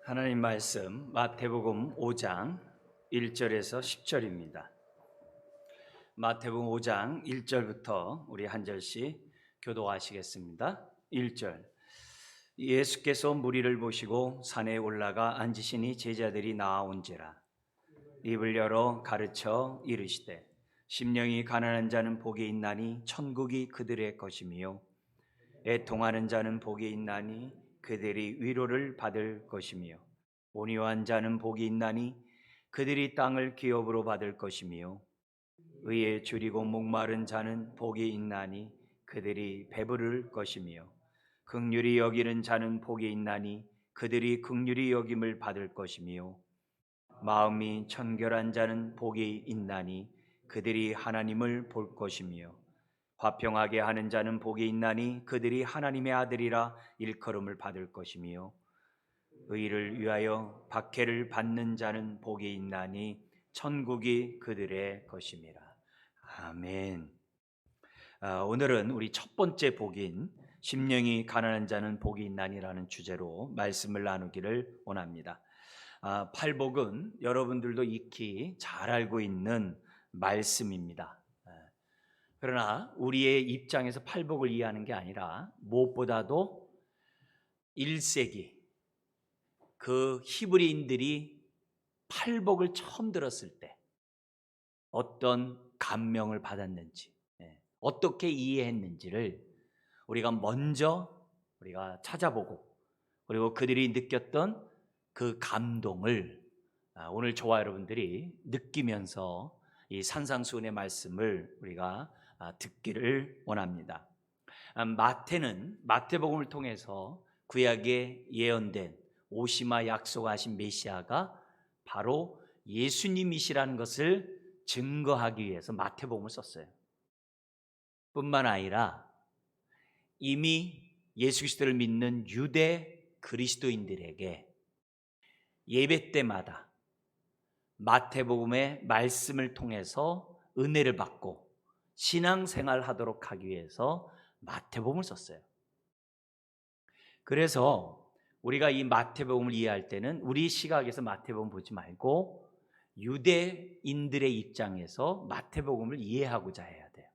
하나님 말씀 마태복음 5장 1절에서 10절입니다. 마태복음 5장 1절부터 우리 한 절씩 교도하시겠습니다. 1절. 예수께서 무리를 보시고 산에 올라가 앉으시니 제자들이 나아온지라. 입을 열어 가르쳐 이르시되 심령이 가난한 자는 복이 있나니 천국이 그들의 것이며 애통하는 자는 복이 있나니 그들이 위로를 받을 것이며 온유한 자는 복이 있나니 그들이 땅을 기업으로 받을 것이며 의에 줄이고 목마른 자는 복이 있나니 그들이 배부를 것이며 긍휼히 여기는 자는 복이 있나니 그들이 긍휼히 여김을 받을 것이며 마음이 청결한 자는 복이 있나니 그들이 하나님을 볼 것이며 화평하게 하는 자는 복이 있나니 그들이 하나님의 아들이라 일컬음을 받을 것이며 의를 위하여 박해를 받는 자는 복이 있나니 천국이 그들의 것임이라. 아멘. 오늘은 우리 첫 번째 복인 심령이 가난한 자는 복이 있나니라는 주제로 말씀을 나누기를 원합니다. 팔복은 여러분들도 익히 잘 알고 있는 말씀입니다. 그러나 우리의 입장에서 팔복을 이해하는 게 아니라 무엇보다도 1세기 그 히브리인들이 팔복을 처음 들었을 때 어떤 감명을 받았는지, 어떻게 이해했는지를 우리가 먼저 찾아보고, 그리고 그들이 느꼈던 그 감동을 오늘 저와 여러분들이 느끼면서 이 산상수훈의 말씀을 우리가 듣기를 원합니다. 마태는 마태복음을 통해서 구약에 예언된 오시마 약속하신 메시아가 바로 예수님이시라는 것을 증거하기 위해서 마태복음을 썼어요. 뿐만 아니라 이미 예수 그리스도를 믿는 유대 그리스도인들에게 예배 때마다 마태복음의 말씀을 통해서 은혜를 받고 신앙생활 하도록 하기 위해서 마태복음을 썼어요. 그래서 우리가 이 마태복음을 이해할 때는 우리 시각에서 마태복음 보지 말고 유대인들의 입장에서 마태복음을 이해하고자 해야 돼요.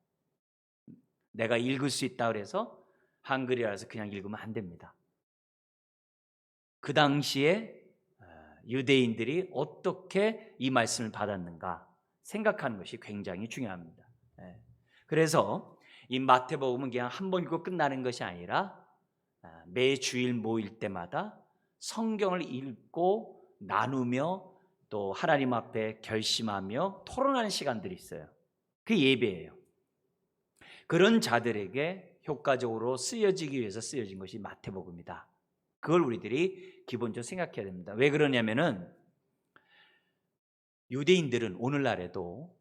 내가 읽을 수 있다 그래서 한글이라서 그냥 읽으면 안 됩니다. 그 당시에 유대인들이 어떻게 이 말씀을 받았는가 생각하는 것이 굉장히 중요합니다. 그래서 이 마태복음은 그냥 한 번 읽고 끝나는 것이 아니라 매 주일 모일 때마다 성경을 읽고 나누며 또 하나님 앞에 결심하며 토론하는 시간들이 있어요. 그게 예배예요. 그런 자들에게 효과적으로 쓰여지기 위해서 쓰여진 것이 마태복음이다. 그걸 우리들이 기본적으로 생각해야 됩니다. 왜 그러냐면은 유대인들은 오늘날에도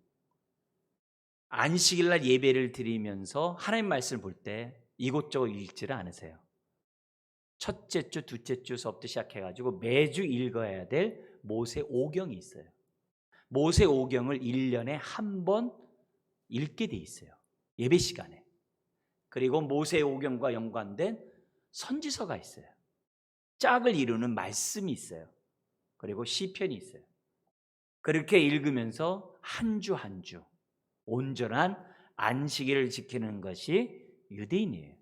안식일날 예배를 드리면서 하나님 말씀을 볼 때 이곳저곳 읽지를 않으세요. 첫째 주, 둘째 주서부터 시작해가지고 매주 읽어야 될 모세오경이 있어요. 모세오경을 1년에 한 번 읽게 돼 있어요. 예배 시간에. 그리고 모세오경과 연관된 선지서가 있어요. 짝을 이루는 말씀이 있어요. 그리고 시편이 있어요. 그렇게 읽으면서 한 주 한 주 온전한 안식일을 지키는 것이 유대인이에요.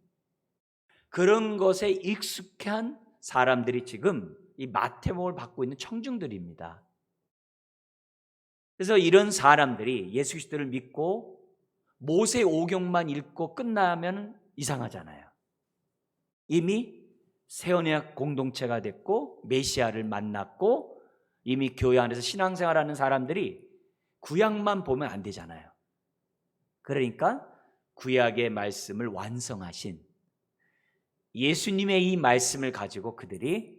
그런 것에 익숙한 사람들이 지금 이 마태복음을 받고 있는 청중들입니다. 그래서 이런 사람들이 예수 그리스도를 믿고 모세오경만 읽고 끝나면 이상하잖아요. 이미 새 언약 공동체가 됐고 메시아를 만났고 이미 교회 안에서 신앙생활하는 사람들이 구약만 보면 안 되잖아요. 그러니까 구약의 말씀을 완성하신 예수님의 이 말씀을 가지고 그들이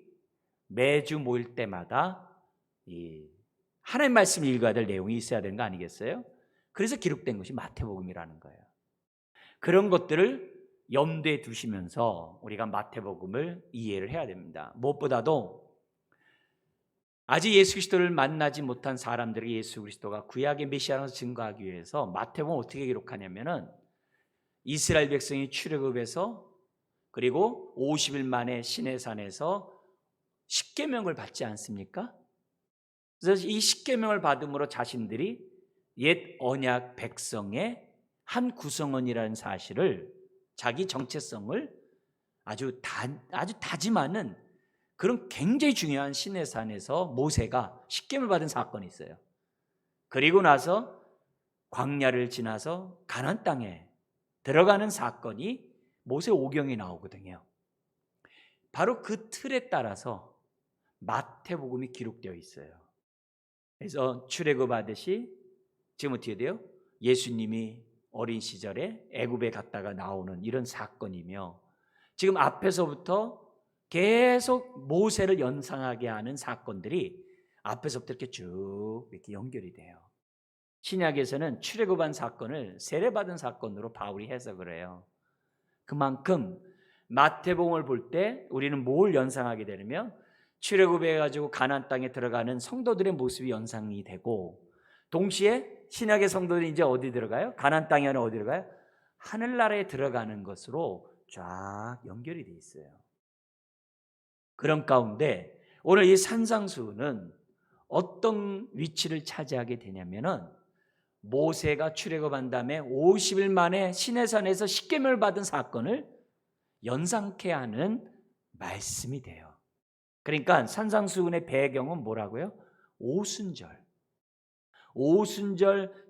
매주 모일 때마다 이 하나님 말씀을 읽어야 될 내용이 있어야 되는 거 아니겠어요? 그래서 기록된 것이 마태복음이라는 거예요. 그런 것들을 염두에 두시면서 우리가 마태복음을 이해를 해야 됩니다. 무엇보다도 아직 예수 그리스도를 만나지 못한 사람들에게 예수 그리스도가 구약의 메시아라고 증거하기 위해서 마태복음을 어떻게 기록하냐면은 이스라엘 백성이 출애굽해서 그리고 50일 만에 시내산에서 십계명을 받지 않습니까? 그래서 이 십계명을 받음으로 자신들이 옛 언약 백성의 한 구성원이라는 사실을, 자기 정체성을 아주 다짐하는 그런 굉장히 중요한 시내산에서 모세가 십계명을 받은 사건이 있어요. 그리고 나서 광야를 지나서 가나안 땅에 들어가는 사건이 모세오경에 나오거든요. 바로 그 틀에 따라서 마태복음이 기록되어 있어요. 그래서 출애굽하듯이 지금 어떻게 돼요? 예수님이 어린 시절에 애굽에 갔다가 나오는 이런 사건이며, 지금 앞에서부터 계속 모세를 연상하게 하는 사건들이 앞에서부터 이렇게 쭉 이렇게 연결이 돼요. 신약에서는 출애굽한 사건을 세례받은 사건으로 바울이 해석을 해요. 그만큼 마태복음을 볼 때 우리는 뭘 연상하게 되냐면, 출애굽해 가지고 가나안 땅에 들어가는 성도들의 모습이 연상이 되고, 동시에 신약의 성도들이 이제 어디 들어가요? 가나안 땅이 아니라 어디 들어가요? 하늘나라에 들어가는 것으로 쫙 연결이 돼 있어요. 그런 가운데 오늘 이 산상수훈은 어떤 위치를 차지하게 되냐면은, 모세가 출애굽한 다음에 50일 만에 시내산에서 십계명을 받은 사건을 연상케 하는 말씀이 돼요. 그러니까 산상수훈의 배경은 뭐라고요? 오순절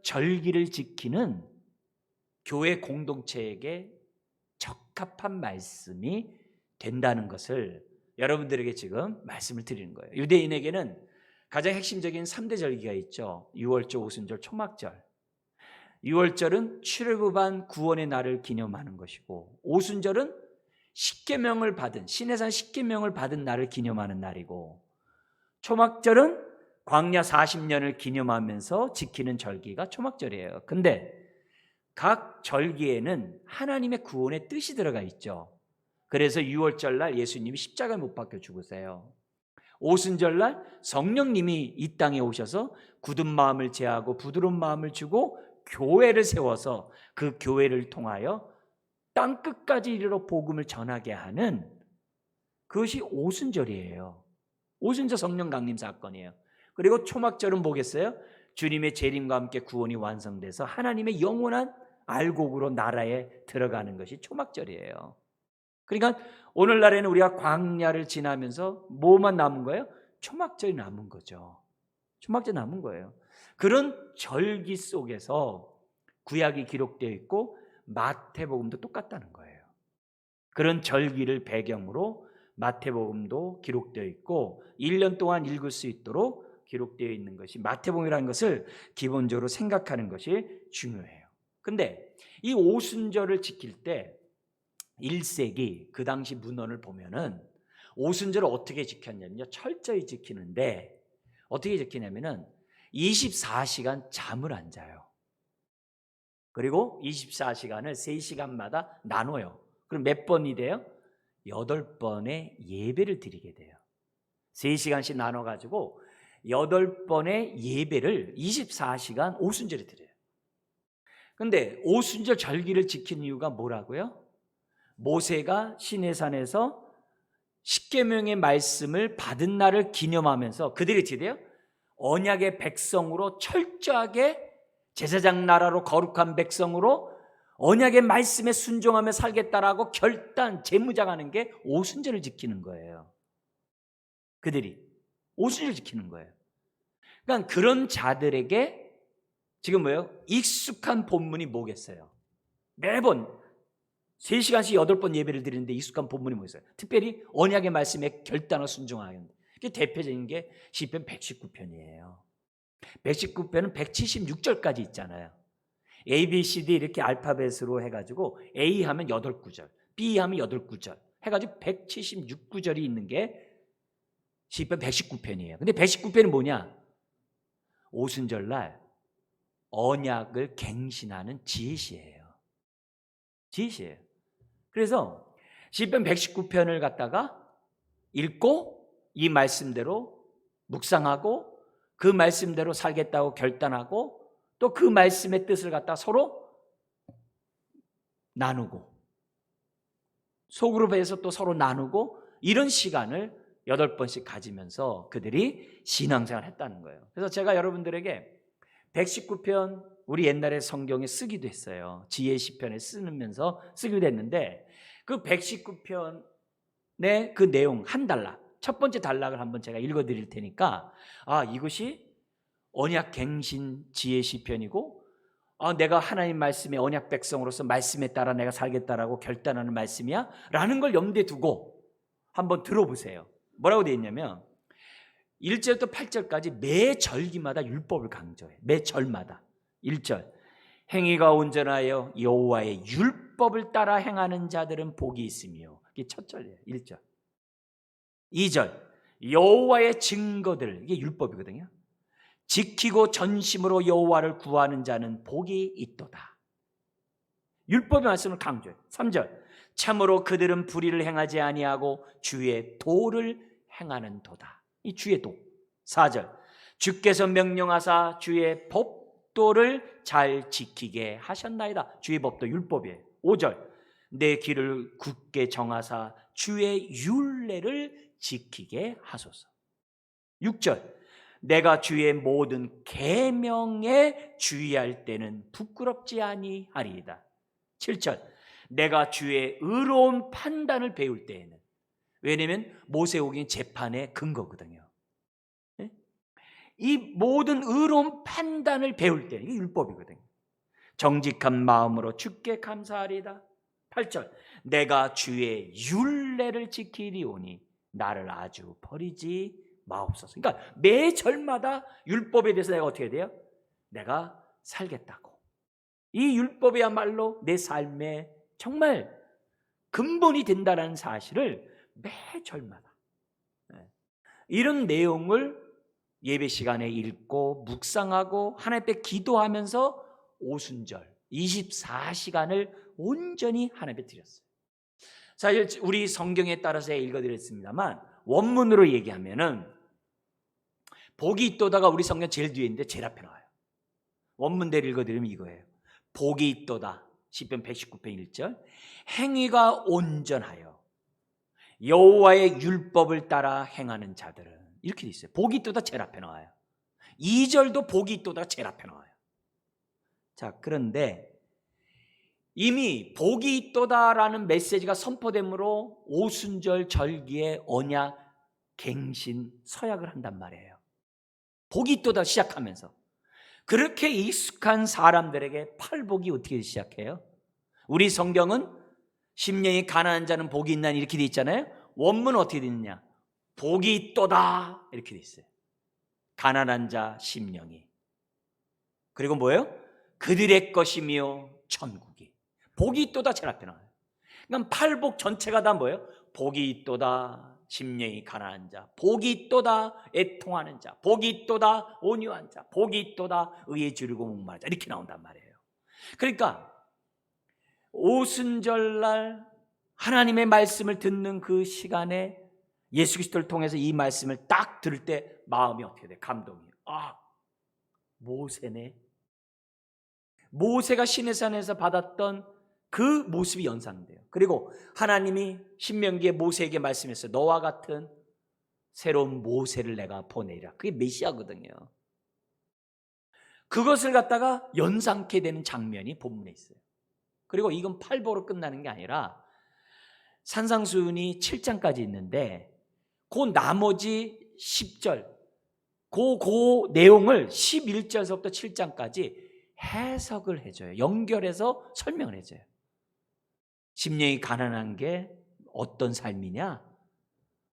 절기를 지키는 교회 공동체에게 적합한 말씀이 된다는 것을 여러분들에게 지금 말씀을 드리는 거예요. 유대인에게는 가장 핵심적인 3대 절기가 있죠. 유월절, 오순절, 초막절. 유월절은 출애굽한 구원의 날을 기념하는 것이고, 오순절은 십계명을 받은, 시내산 십계명을 받은 날을 기념하는 날이고, 초막절은 광야 40년을 기념하면서 지키는 절기가 초막절이에요. 근데 각 절기에는 하나님의 구원의 뜻이 들어가 있죠. 그래서 유월절날 예수님이 십자가에 못 박혀 죽으세요. 오순절날 성령님이 이 땅에 오셔서 굳은 마음을 제하고 부드러운 마음을 주고 교회를 세워서 그 교회를 통하여 땅 끝까지 이르러 복음을 전하게 하는, 그것이 오순절이에요. 오순절 성령 강림 사건이에요. 그리고 초막절은 뭐겠어요? 주님의 재림과 함께 구원이 완성돼서 하나님의 영원한 알곡으로 나라에 들어가는 것이 초막절이에요. 그러니까 오늘날에는 우리가 광야를 지나면서 뭐만 남은 거예요? 초막절이 남은 거죠. 초막절 남은 거예요. 그런 절기 속에서 구약이 기록되어 있고 마태복음도 똑같다는 거예요. 그런 절기를 배경으로 마태복음도 기록되어 있고 1년 동안 읽을 수 있도록 기록되어 있는 것이 마태복음이라는 것을 기본적으로 생각하는 것이 중요해요. 근데 이 오순절을 지킬 때 1세기 그 당시 문헌을 보면은 오순절을 어떻게 지켰냐면요, 철저히 지키는데 어떻게 지키냐면은 24시간 잠을 안 자요. 그리고 24시간을 3시간마다 나눠요. 그럼 몇 번이 돼요? 8번의 예배를 드리게 돼요. 3시간씩 나눠가지고 8번의 예배를 24시간 오순절에 드려요. 근데 오순절 절기를 지키는 이유가 뭐라고요? 모세가 시내산에서 십계명의 말씀을 받은 날을 기념하면서 그들이 어떻게 돼요? 언약의 백성으로 철저하게 제사장 나라로 거룩한 백성으로 언약의 말씀에 순종하며 살겠다라고 결단, 재무장하는 게 오순절을 지키는 거예요. 그들이 오순절 지키는 거예요. 그러니까 그런 자들에게 지금 뭐예요? 익숙한 본문이 뭐겠어요? 매번 3시간씩 8번 예배를 드리는데 익숙한 본문이 뭐겠어요? 특별히 언약의 말씀에 결단을 순종하는 게 대표적인 게 시편 119편이에요. 119편은 176절까지 있잖아요. A, B, C, D 이렇게 알파벳으로 해가지고 A 하면 8구절, B 하면 8구절 해가지고 176구절이 있는 게 시편 119편이에요. 근데 119편은 뭐냐? 오순절날 언약을 갱신하는 지혜시예요. 지혜시예요. 그래서 시편 119편을 갖다가 읽고 이 말씀대로 묵상하고 그 말씀대로 살겠다고 결단하고 또 그 말씀의 뜻을 갖다 서로 나누고 소그룹에서 또 서로 나누고 이런 시간을 8번씩 가지면서 그들이 신앙생활을 했다는 거예요. 그래서 제가 여러분들에게 119편 우리 옛날에 성경에 쓰기도 했어요. 지혜 시편에 쓰면서 쓰기도 했는데 그 119편의 그 내용 한 단락, 첫 번째 단락을 한번 제가 읽어드릴 테니까 이것이 언약 갱신 지혜 시편이고 내가 하나님 말씀의 언약 백성으로서 말씀에 따라 내가 살겠다라고 결단하는 말씀이야 라는 걸 염두에 두고 한번 들어보세요. 뭐라고 되어 있냐면 1절부터 8절까지 매 절기마다 율법을 강조해. 매 절마다. 1절 행위가 온전하여 여호와의 율법을 따라 행하는 자들은 복이 있으며, 이게 첫 절이에요. 1절. 2절 여호와의 증거들, 이게 율법이거든요. 지키고 전심으로 여호와를 구하는 자는 복이 있도다. 율법의 말씀을 강조해. 3절 참으로 그들은 불의를 행하지 아니하고 주의 도를 행하는 도다. 이 주의 도. 4절 주께서 명령하사 주의 법도를 잘 지키게 하셨나이다. 주의 법도 율법이에요. 5절 내 길을 굳게 정하사 주의 율례를 지키게 하소서. 6절 내가 주의 모든 계명에 주의할 때는 부끄럽지 아니하리이다. 7절 내가 주의 의로운 판단을 배울 때에는, 왜냐하면 모세오경이 재판의 근거거든요. 이 모든 의로운 판단을 배울 때는, 이게 율법이거든요. 정직한 마음으로 주께 감사하리이다. 8절 내가 주의 율례를 지키리오니 나를 아주 버리지 마옵소서. 그러니까 매 절마다 율법에 대해서 내가 어떻게 해야 돼요? 내가 살겠다고. 이 율법이야말로 내 삶의 정말 근본이 된다는 사실을 매 절마다 이런 내용을 예배 시간에 읽고 묵상하고 하나님 앞에 기도하면서 오순절 24시간을 온전히 하나님 앞에 드렸어요. 사실 우리 성경에 따라서 읽어드렸습니다만 원문으로 얘기하면은 복이 있도다가 우리 성경 제일 뒤에 있는데 제일 앞에 나와요. 원문대로 읽어드리면 이거예요. 복이 있도다. 시편 119편 1절 행위가 온전하여 여호와의 율법을 따라 행하는 자들은, 이렇게 돼 있어요. 복이 있도다 제일 앞에 나와요. 2절도 복이 있도다 제일 앞에 나와요. 자, 그런데 이미 복이 있도다라는 메시지가 선포됨으로 오순절 절기에 언약 갱신 서약을 한단 말이에요. 복이 있도다 시작하면서 그렇게 익숙한 사람들에게 팔복이 어떻게 시작해요? 우리 성경은 심령이 가난한 자는 복이 있나니 이렇게 돼 있잖아요. 원문은 어떻게 돼 있느냐? 복이 있도다 이렇게 돼 있어요. 가난한 자 심령이. 그리고 뭐예요? 그들의 것이며 천국이. 복이 있도다 제일 앞에 나와요. 그러니까 팔복 전체가 다 뭐예요? 복이 있도다 심령이 가난한 자, 복이 있도다 애통하는 자, 복이 있도다 온유한 자, 복이 있도다 의에 주르고 목마른 자, 이렇게 나온단 말이에요. 그러니까 오순절날 하나님의 말씀을 듣는 그 시간에 예수 그리스도를 통해서 이 말씀을 딱 들을 때 마음이 어떻게 돼? 감동이에요. 모세네. 모세가 시내산에서 받았던 그 모습이 연상돼요. 그리고 하나님이 신명기에 모세에게 말씀했어요. 너와 같은 새로운 모세를 내가 보내리라. 그게 메시아거든요. 그것을 갖다가 연상케 되는 장면이 본문에 있어요. 그리고 이건 팔보로 끝나는 게 아니라 산상수훈이 7장까지 있는데 그 나머지 10절 그 내용을 11절서부터 7장까지 해석을 해줘요. 연결해서 설명을 해줘요. 심령이 가난한 게 어떤 삶이냐,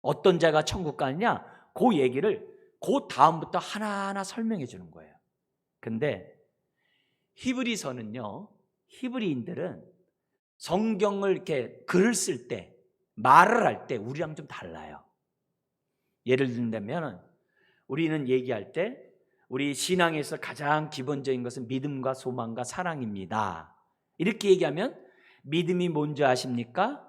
어떤 자가 천국 가느냐, 그 얘기를 그 다음부터 하나하나 설명해 주는 거예요. 근데 히브리서는요, 히브리인들은 성경을 이렇게 글을 쓸 때, 말을 할 때 우리랑 좀 달라요. 예를 들면 우리는 얘기할 때 우리 신앙에서 가장 기본적인 것은 믿음과 소망과 사랑입니다. 이렇게 얘기하면 믿음이 뭔지 아십니까?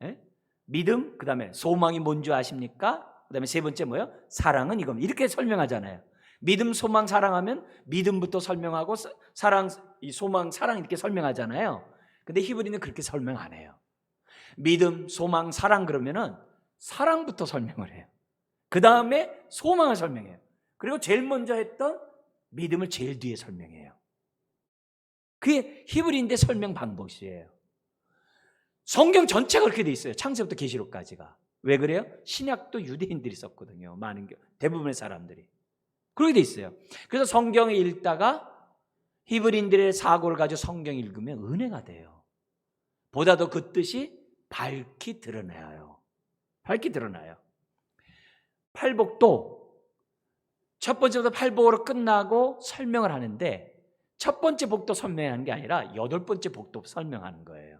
예? 믿음, 그 다음에 소망이 뭔지 아십니까? 그 다음에 세 번째 뭐예요? 사랑은 이겁니다. 이렇게 설명하잖아요. 믿음, 소망, 사랑하면 믿음부터 설명하고 사랑, 소망, 사랑 이렇게 설명하잖아요. 근데 히브리는 그렇게 설명 안 해요. 믿음, 소망, 사랑 그러면은 사랑부터 설명을 해요. 그 다음에 소망을 설명해요. 그리고 제일 먼저 했던 믿음을 제일 뒤에 설명해요. 그게 히브리인데 설명 방법이에요. 성경 전체가 그렇게 돼 있어요. 창세부터 계시록까지가. 왜 그래요? 신약도 유대인들이 썼거든요. 대부분의 사람들이. 그렇게 돼 있어요. 그래서 성경을 읽다가 히브리인들의 사고를 가지고 성경 읽으면 은혜가 돼요. 보다도 그 뜻이 밝히 드러나요. 밝히 드러나요. 팔복도 첫 번째부터 팔복으로 끝나고 설명을 하는데 첫 번째 복도 설명하는 게 아니라 여덟 번째 복도 설명하는 거예요.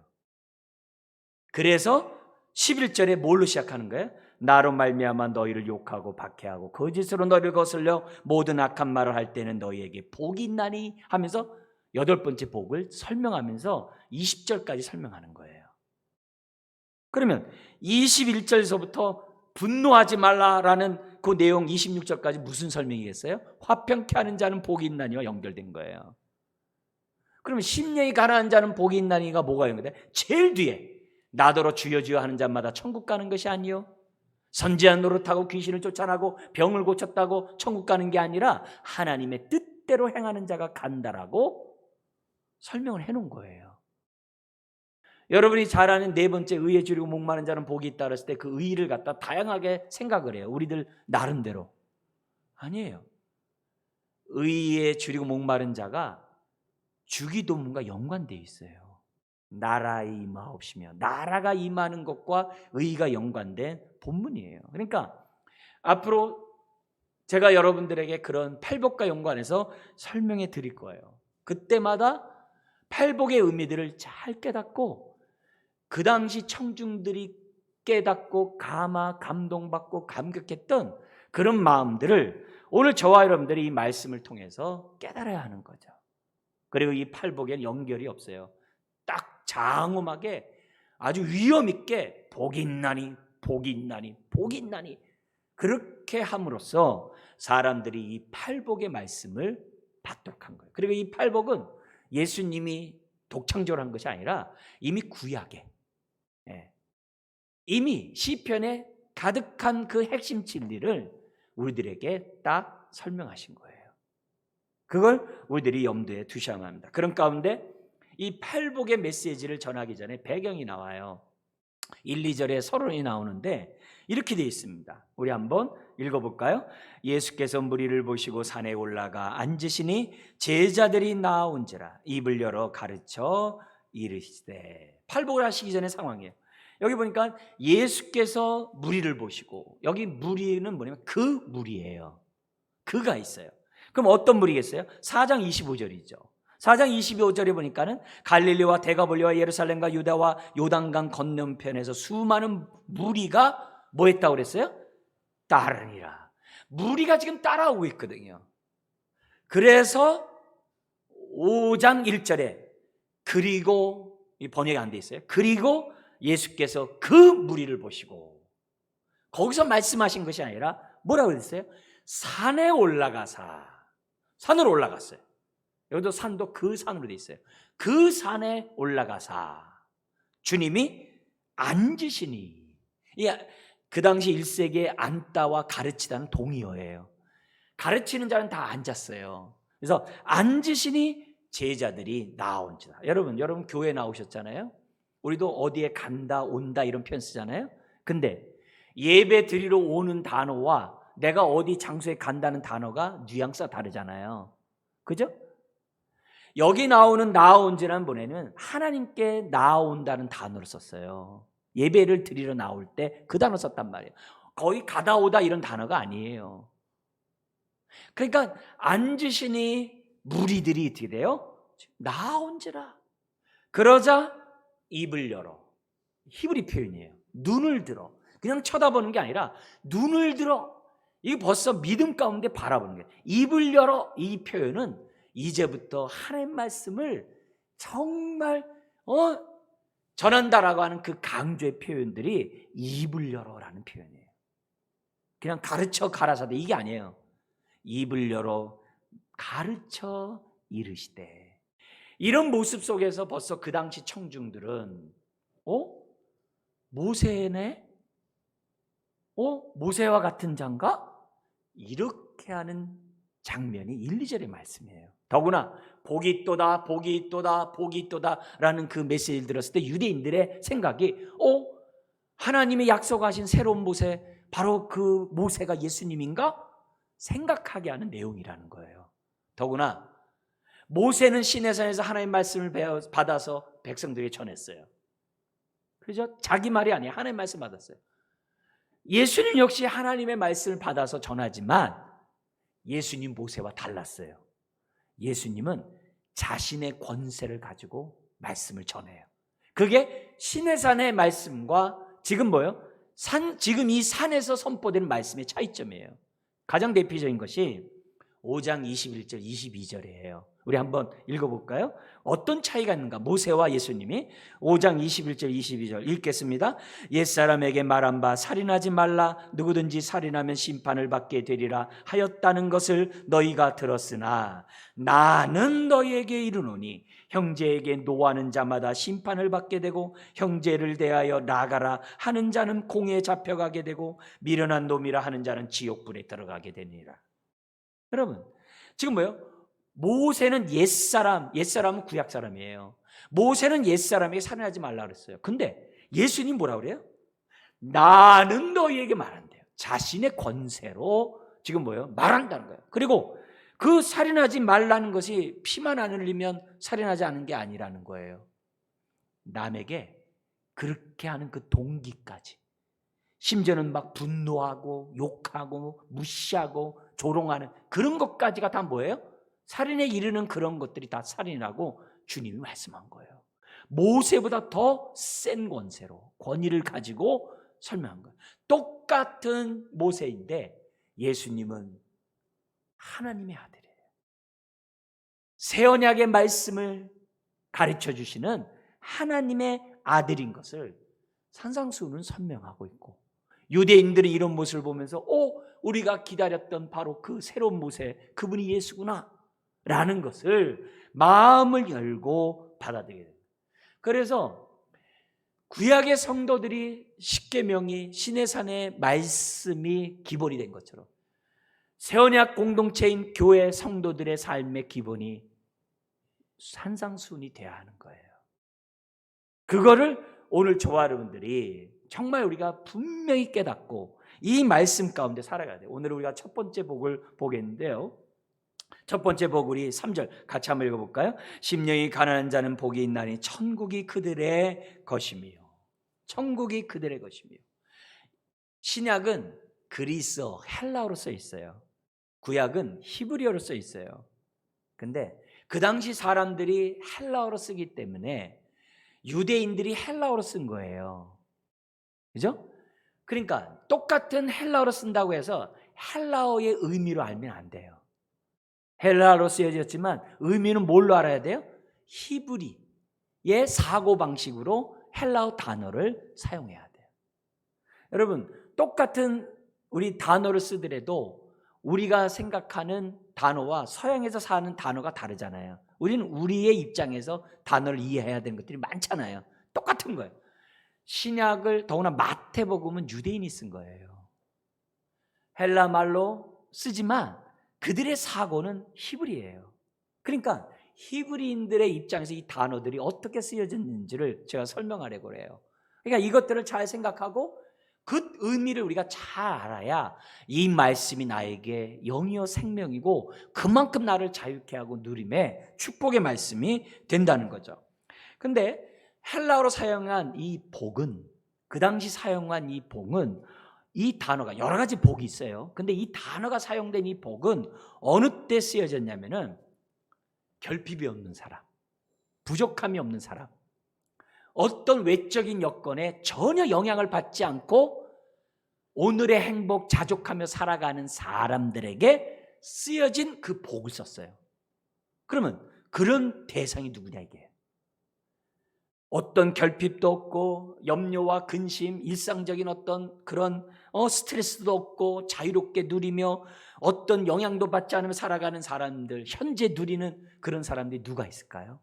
그래서 11절에 뭘로 시작하는 거예요? 나로 말미암아 너희를 욕하고 박해하고 거짓으로 너희를 거슬려 모든 악한 말을 할 때는 너희에게 복이 있나니 하면서 여덟 번째 복을 설명하면서 20절까지 설명하는 거예요. 그러면 21절에서부터 분노하지 말라라는 그 내용 26절까지 무슨 설명이겠어요? 화평케 하는 자는 복이 있나니와 연결된 거예요. 그러면 심령이 가라앉은 자는 복이 있나니가 뭐가 연결돼? 제일 뒤에 나더러 주여 주여 하는 자마다 천국 가는 것이 아니요 선지한 노릇하고 귀신을 쫓아나고 병을 고쳤다고 천국 가는 게 아니라 하나님의 뜻대로 행하는 자가 간다라고 설명을 해놓은 거예요. 여러분이 잘 아는 네 번째 의에 줄이고 목마른 자는 복이 있다 그랬을 때 그 의를 갖다 다양하게 생각을 해요. 우리들 나름대로. 아니에요. 의에 줄이고 목마른 자가 주기도문과 연관되어 있어요. 나라의 임하옵시며 나라가 임하는 것과 의가 연관된 본문이에요. 그러니까 앞으로 제가 여러분들에게 그런 팔복과 연관해서 설명해 드릴 거예요. 그때마다 팔복의 의미들을 잘 깨닫고 그 당시 청중들이 깨닫고 감동받고 감격했던 그런 마음들을 오늘 저와 여러분들이 이 말씀을 통해서 깨달아야 하는 거죠. 그리고 이 팔복에는 연결이 없어요. 딱 장엄하게 아주 위험 있게 복이 있나니 복이 있나니 복이 있나니 그렇게 함으로써 사람들이 이 팔복의 말씀을 받도록 한 거예요. 그리고 이 팔복은 예수님이 독창적으로 한 것이 아니라 이미 구약에 이미 시편에 가득한 그 핵심 진리를 우리들에게 딱 설명하신 거예요. 그걸 우리들이 염두에 두셔야만 합니다. 그런 가운데 이 팔복의 메시지를 전하기 전에 배경이 나와요. 1, 2절에 서론이 나오는데 이렇게 되어 있습니다. 우리 한번 읽어볼까요? 예수께서 무리를 보시고 산에 올라가 앉으시니 제자들이 나온지라 입을 열어 가르쳐 이르시되. 팔복을 하시기 전의 상황이에요. 여기 보니까 예수께서 무리를 보시고, 여기 무리는 뭐냐면 그 무리예요. 그가 있어요. 그럼 어떤 무리겠어요? 4장 25절이죠. 4장 25절에 보니까는 갈릴리와 데가볼리와 예루살렘과 유다와 요단강 건너편에서 수많은 무리가 뭐 했다고 그랬어요? 따르니라. 무리가 지금 따라오고 있거든요. 그래서 5장 1절에 그리고, 이 번역이 안 돼 있어요. 그리고 예수께서 그 무리를 보시고, 거기서 말씀하신 것이 아니라 뭐라고 그랬어요? 산에 올라가사. 산으로 올라갔어요. 여기도 산도 그 산으로 돼 있어요. 그 산에 올라가사 주님이 앉으시니. 그 당시 1세기에 앉다와 가르치다는 동의어예요. 가르치는 자는 다 앉았어요. 그래서 앉으시니 제자들이 나온지다. 여러분 교회 나오셨잖아요. 우리도 어디에 간다 온다 이런 표현 쓰잖아요. 근데 예배 드리러 오는 단어와 내가 어디 장소에 간다는 단어가 뉘앙스가 다르잖아요. 그죠? 여기 나오는 나온지라는 번에는 하나님께 나온다는 단어를 썼어요. 예배를 드리러 나올 때 그 단어 썼단 말이에요. 거의 가다 오다 이런 단어가 아니에요. 그러니까 앉으시니 무리들이 어떻게 돼요? 나온지라. 그러자 입을 열어. 히브리 표현이에요. 눈을 들어. 그냥 쳐다보는 게 아니라 눈을 들어. 이게 벌써 믿음 가운데 바라보는 거예요. 입을 열어. 이 표현은 이제부터 하나님 말씀을 정말 전한다라고 하는 그 강조의 표현들이 입을 열어라는 표현이에요. 그냥 가르쳐 가라사대 이게 아니에요. 입을 열어 가르쳐 이르시되. 이런 모습 속에서 벌써 그 당시 청중들은 모세네? 모세와 같은 자인가? 이렇게 하는 장면이 1, 2절의 말씀이에요. 더구나 복이 있도다, 복이 있도다, 복이 있도다 라는 그 메시지를 들었을 때 유대인들의 생각이 하나님이 약속하신 새로운 모세, 바로 그 모세가 예수님인가? 생각하게 하는 내용이라는 거예요. 더구나 모세는 시내산에서 하나님의 말씀을 받아서 백성들에게 전했어요. 그렇죠? 자기 말이 아니에요. 하나님의 말씀 받았어요. 예수님 역시 하나님의 말씀을 받아서 전하지만 예수님 모세와 달랐어요. 예수님은 자신의 권세를 가지고 말씀을 전해요. 그게 시내산의 말씀과 지금 뭐예요? 지금 이 산에서 선포되는 말씀의 차이점이에요. 가장 대표적인 것이 5장 21절 22절이에요. 우리 한번 읽어볼까요? 어떤 차이가 있는가? 모세와 예수님이 5장 21절 22절 읽겠습니다. 옛사람에게 말한 바 살인하지 말라, 누구든지 살인하면 심판을 받게 되리라 하였다는 것을 너희가 들었으나 나는 너희에게 이르노니 형제에게 노하는 자마다 심판을 받게 되고 형제를 대하여 나가라 하는 자는 공에 잡혀가게 되고 미련한 놈이라 하는 자는 지옥불에 들어가게 되니라. 여러분, 지금 뭐예요? 모세는 옛사람은 구약사람이에요. 모세는 옛사람에게 살인하지 말라 그랬어요. 근데 예수님 뭐라 그래요? 나는 너희에게 말한대요. 자신의 권세로 지금 뭐예요? 말한다는 거예요. 그리고 그 살인하지 말라는 것이 피만 안 흘리면 살인하지 않은 게 아니라는 거예요. 남에게 그렇게 하는 그 동기까지, 심지어는 막 분노하고 욕하고 무시하고 조롱하는 그런 것까지가 다 뭐예요? 살인에 이르는 그런 것들이 다 살인이라고 주님이 말씀한 거예요. 모세보다 더 센 권세로, 권위를 가지고 설명한 거예요. 똑같은 모세인데 예수님은 하나님의 아들이에요. 새 언약의 말씀을 가르쳐 주시는 하나님의 아들인 것을 산상수훈은 설명하고 있고, 유대인들이 이런 모습을 보면서 우리가 기다렸던 바로 그 새로운 모세, 그분이 예수구나 라는 것을 마음을 열고 받아들이게 됩니다. 그래서 구약의 성도들이 십계명이 시내산의 말씀이 기본이 된 것처럼 새언약 공동체인 교회 성도들의 삶의 기본이 산상수훈이 되어야 하는 거예요. 그거를 오늘 저와 여러분들이 정말 우리가 분명히 깨닫고 이 말씀 가운데 살아가야 돼요. 오늘 우리가 첫 번째 복을 보겠는데요, 첫 번째 복 우리 3절 같이 한번 읽어볼까요? 심령이 가난한 자는 복이 있나니 천국이 그들의 것이며. 천국이 그들의 것이며. 신약은 그리스어 헬라어로 써 있어요. 구약은 히브리어로 써 있어요. 근데 그 당시 사람들이 헬라어로 쓰기 때문에 유대인들이 헬라어로 쓴 거예요. 그죠? 그러니까 똑같은 헬라어로 쓴다고 해서 헬라어의 의미로 알면 안 돼요. 헬라어로 쓰여졌지만 의미는 뭘로 알아야 돼요? 히브리의 사고방식으로 헬라어 단어를 사용해야 돼요. 여러분, 똑같은 우리 단어를 쓰더라도 우리가 생각하는 단어와 서양에서 사는 단어가 다르잖아요. 우리는 우리의 입장에서 단어를 이해해야 되는 것들이 많잖아요. 똑같은 거예요. 신약을 더구나 마태복음은 유대인이 쓴 거예요. 헬라 말로 쓰지만 그들의 사고는 히브리예요. 그러니까 히브리인들의 입장에서 이 단어들이 어떻게 쓰여졌는지를 제가 설명하려고 해요. 그러니까 이것들을 잘 생각하고 그 의미를 우리가 잘 알아야 이 말씀이 나에게 영이요 생명이고 그만큼 나를 자유케 하고 누림의 축복의 말씀이 된다는 거죠. 근데 헬라어로 사용한 이 복은, 그 당시 사용한 이 복은, 이 단어가 여러 가지 복이 있어요. 근데 이 단어가 사용된 이 복은 어느 때 쓰여졌냐면은 결핍이 없는 사람, 부족함이 없는 사람, 어떤 외적인 여건에 전혀 영향을 받지 않고 오늘의 행복 자족하며 살아가는 사람들에게 쓰여진 그 복을 썼어요. 그러면 그런 대상이 누구냐 이게? 어떤 결핍도 없고 염려와 근심, 일상적인 어떤 그런 스트레스도 없고 자유롭게 누리며 어떤 영향도 받지 않으며 살아가는 사람들, 현재 누리는 그런 사람들이 누가 있을까요?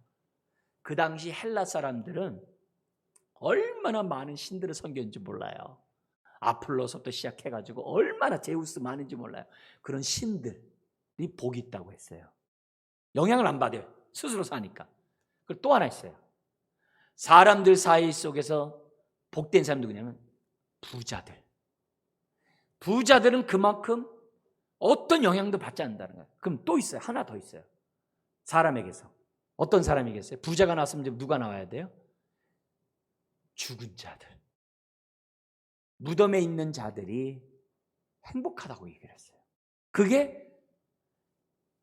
그 당시 헬라 사람들은 얼마나 많은 신들을 섬겼는지 몰라요. 아폴로서부터 시작해가지고 얼마나 제우스 많은지 몰라요. 그런 신들이 복이 있다고 했어요. 영향을 안 받아요. 스스로 사니까. 그리고 또 하나 있어요. 사람들 사이 속에서 복된 사람도 누구냐면 부자들. 부자들은 그만큼 어떤 영향도 받지 않는다는 거예요. 그럼 또 있어요. 하나 더 있어요. 사람에게서. 어떤 사람이겠어요? 부자가 나왔으면 누가 나와야 돼요? 죽은 자들. 무덤에 있는 자들이 행복하다고 얘기를 했어요. 그게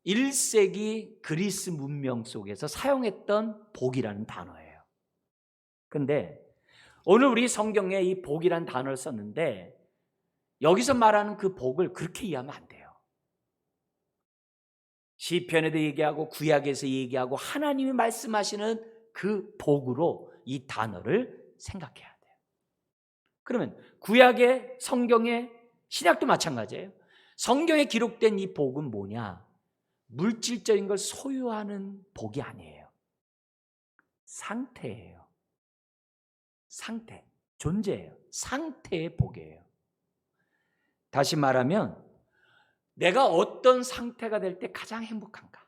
1세기 그리스 문명 속에서 사용했던 복이라는 단어예요. 그런데 오늘 우리 성경에 이 복이라는 단어를 썼는데 여기서 말하는 그 복을 그렇게 이해하면 안 돼요. 시편에도 얘기하고 구약에서 얘기하고 하나님이 말씀하시는 그 복으로 이 단어를 생각해야 돼요. 그러면 구약의 성경의 신약도 마찬가지예요. 성경에 기록된 이 복은 뭐냐? 물질적인 걸 소유하는 복이 아니에요. 상태예요. 상태, 존재예요. 상태의 복이에요. 다시 말하면 내가 어떤 상태가 될 때 가장 행복한가?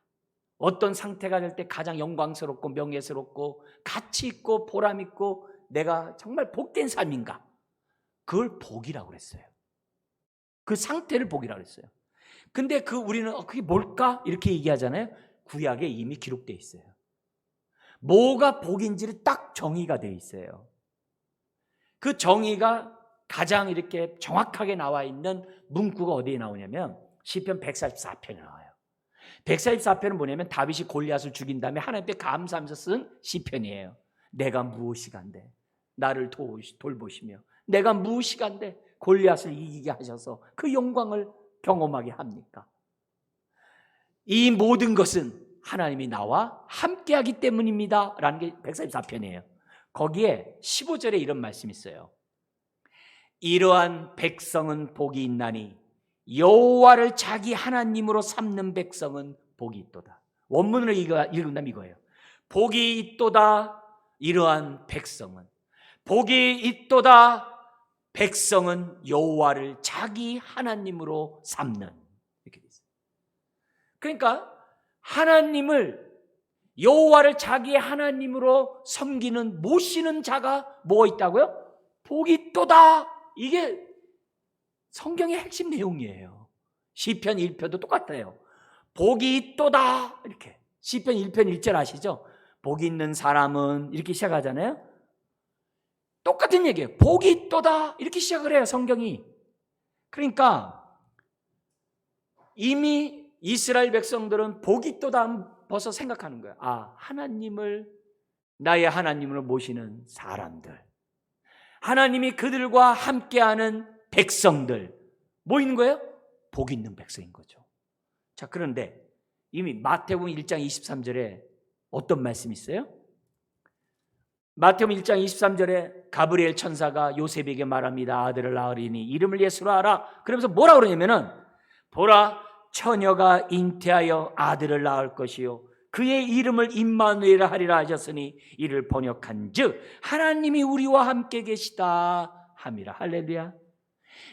어떤 상태가 될 때 가장 영광스럽고 명예스럽고 가치 있고 보람 있고 내가 정말 복된 삶인가? 그걸 복이라고 그랬어요. 그 상태를 복이라고 그랬어요. 근데 우리는 그게 뭘까? 이렇게 얘기하잖아요. 구약에 이미 기록되어 있어요. 뭐가 복인지를 딱 정의가 되어 있어요. 그 정의가 가장 이렇게 정확하게 나와 있는 문구가 어디에 나오냐면 시편 144편에 나와요. 144편은 뭐냐면 다윗이 골리앗을 죽인 다음에 하나님께 감사하면서 쓴 시편이에요. 내가 무엇이간데 나를 돌보시며 내가 무엇이간데 골리앗을 이기게 하셔서 그 영광을 경험하게 합니까? 이 모든 것은 하나님이 나와 함께하기 때문입니다 라는 게 144편이에요. 거기에 15절에 이런 말씀이 있어요. 이러한 백성은 복이 있나니 여호와를 자기 하나님으로 삼는 백성은 복이 있도다. 원문으로 읽으면 이거예요. 복이 있도다 이러한 백성은, 복이 있도다 백성은 여호와를 자기 하나님으로 삼는, 이렇게 돼 있어요. 그러니까 하나님을, 여호와를 자기 하나님으로 섬기는, 모시는 자가 뭐 있다고요? 복이 있도다. 이게 성경의 핵심 내용이에요. 시편 1편도 똑같아요. 복이 있도다 이렇게. 시편 1편 1절 아시죠? 복이 있는 사람은 이렇게 시작하잖아요. 똑같은 얘기예요. 복이 있도다 이렇게 시작을 해요, 성경이. 그러니까 이미 이스라엘 백성들은 복이 있도다 벌써 생각하는 거예요. 하나님을 나의 하나님으로 모시는 사람들, 하나님이 그들과 함께하는 백성들, 뭐 있는 거예요? 복 있는 백성인 거죠. 자, 그런데 이미 마태복음 1장 23절에 어떤 말씀이 있어요? 마태복음 1장 23절에 가브리엘 천사가 요셉에게 말합니다. 아들을 낳으리니 이름을 예수로 하라. 그러면서 뭐라 그러냐면은, 보라 처녀가 잉태하여 아들을 낳을 것이요 그의 이름을 임마누엘이라 하리라 하셨으니 이를 번역한즉 하나님이 우리와 함께 계시다 함이라. 할렐루야.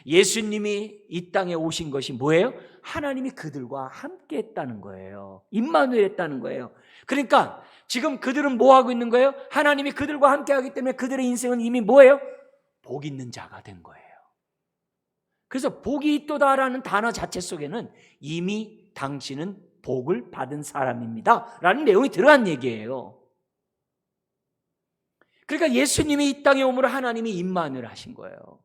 예수님이 이 땅에 오신 것이 뭐예요? 하나님이 그들과 함께 했다는 거예요. 임마누엘 했다는 거예요. 그러니까 지금 그들은 뭐 하고 있는 거예요? 하나님이 그들과 함께 하기 때문에 그들의 인생은 이미 뭐예요? 복 있는 자가 된 거예요. 그래서 복이 있도다라는 단어 자체 속에는 이미 당신은 복을 받은 사람입니다 라는 내용이 들어간 얘기예요. 그러니까 예수님이 이 땅에 오므로 하나님이 임마누엘 하신 거예요.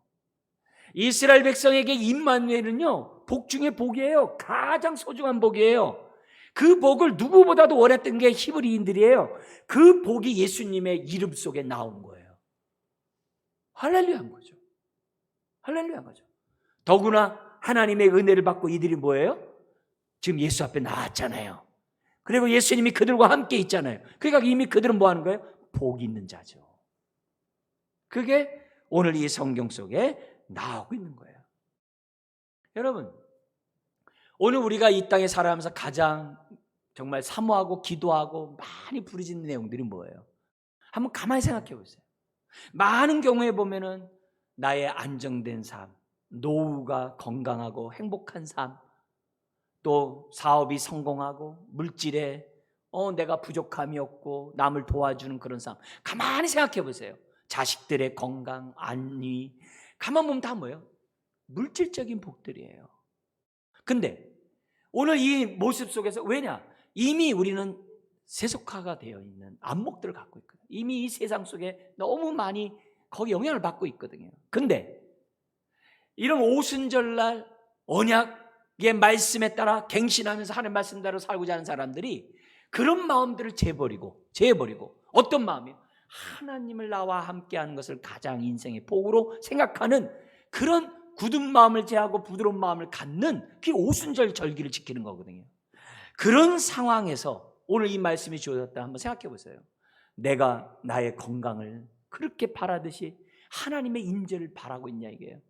이스라엘 백성에게 임마누엘은요, 복 중에 복이에요. 가장 소중한 복이에요. 그 복을 누구보다도 원했던 게 히브리인들이에요. 그 복이 예수님의 이름 속에 나온 거예요. 할렐루야한 거죠. 할렐루야한 거죠. 더구나 하나님의 은혜를 받고 이들이 뭐예요? 지금 예수 앞에 나왔잖아요. 그리고 예수님이 그들과 함께 있잖아요. 그러니까 이미 그들은 뭐 하는 거예요? 복 있는 자죠. 그게 오늘 이 성경 속에 나오고 있는 거예요. 여러분, 오늘 우리가 이 땅에 살아가면서 가장 정말 사모하고 기도하고 많이 부르짖는 내용들이 뭐예요? 한번 가만히 생각해 보세요. 많은 경우에 보면은 나의 안정된 삶, 노후가 건강하고 행복한 삶, 또 사업이 성공하고 물질에 내가 부족함이 없고 남을 도와주는 그런 삶. 가만히 생각해 보세요. 자식들의 건강, 안위, 가만 보면 다 뭐예요? 물질적인 복들이에요. 근데 오늘 이 모습 속에서, 왜냐? 이미 우리는 세속화가 되어 있는 안목들을 갖고 있거든요. 이미 이 세상 속에 너무 많이 거기 영향을 받고 있거든요. 근데 이런 오순절날 언약의 말씀에 따라 갱신하면서 하나님 말씀대로 살고자 하는 사람들이 그런 마음들을 재버리고 어떤 마음이요? 하나님을 나와 함께하는 것을 가장 인생의 복으로 생각하는 그런 굳은 마음을 제하고 부드러운 마음을 갖는 그 오순절 절기를 지키는 거거든요. 그런 상황에서 오늘 이 말씀이 주어졌다 한번 생각해 보세요. 내가 나의 건강을 그렇게 바라듯이 하나님의 임재를 바라고 있냐 이게요.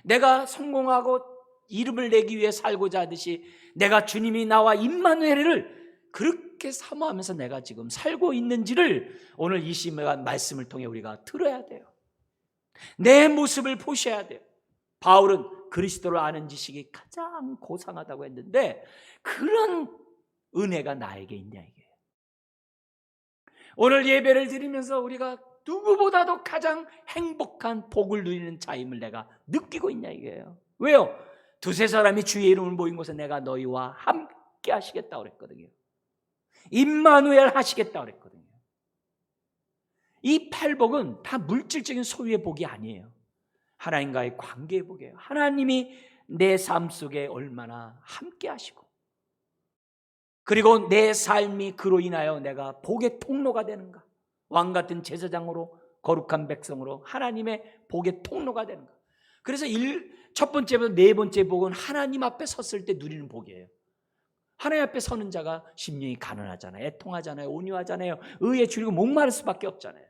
내가 성공하고 이름을 내기 위해 살고자 하듯이 내가 주님이 나와 임마누엘을 그렇게 사모하면서 내가 지금 살고 있는지를 오늘 이 시간 말씀을 통해 우리가 들어야 돼요. 내 모습을 보셔야 돼요. 바울은 그리스도를 아는 지식이 가장 고상하다고 했는데 그런 은혜가 나에게 있냐 이게요. 오늘 예배를 드리면서 우리가 누구보다도 가장 행복한 복을 누리는 자임을 내가 느끼고 있냐 이게요. 왜요? 두세 사람이 주의 이름을 모인 곳에 내가 너희와 함께 하시겠다고 그랬거든요. 임마누엘 하시겠다고 그랬거든요. 이 팔복은 다 물질적인 소유의 복이 아니에요. 하나님과의 관계의 복이에요. 하나님이 내 삶 속에 얼마나 함께 하시고, 그리고 내 삶이 그로 인하여 내가 복의 통로가 되는가, 왕같은 제사장으로 거룩한 백성으로 하나님의 복의 통로가 되는가. 그래서 첫 번째부터 네 번째 복은 하나님 앞에 섰을 때 누리는 복이에요. 하나님 앞에 서는 자가 심령이 가난하잖아요. 애통하잖아요. 온유하잖아요. 의에 줄이고 목마를 수밖에 없잖아요.